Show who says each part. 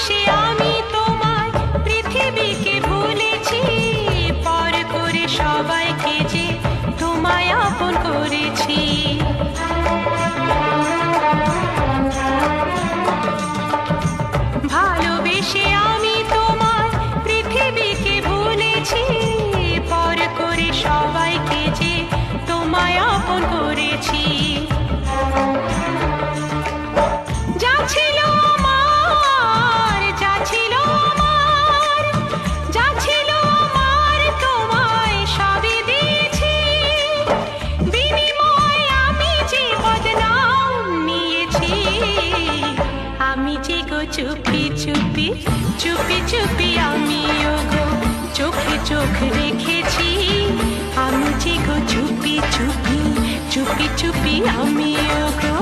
Speaker 1: ভালোবেসে আমি তোমায় পৃথিবীকে ভুলেছি, পর করে সবাইকে যে তোমায় আপন করেছি। ভালোবেসে আমি তোমায় পৃথিবীকে ভুলেছি, পর করে সবাইকে যে তোমায় আপন করেছি। যা ছিল আমার, যা ছিল আমার, যা ছিল আমার তোমায় সবই দিয়েছি, বিনিময়ে আমি যে বদনাম নিয়েছি। আমি যে গো চুপি চুপি চুপি চুপি আমিও গো চোখে চোখ রেখেছি, আমি যে গো চুপি চুপি চুপি চুপি আমিও গো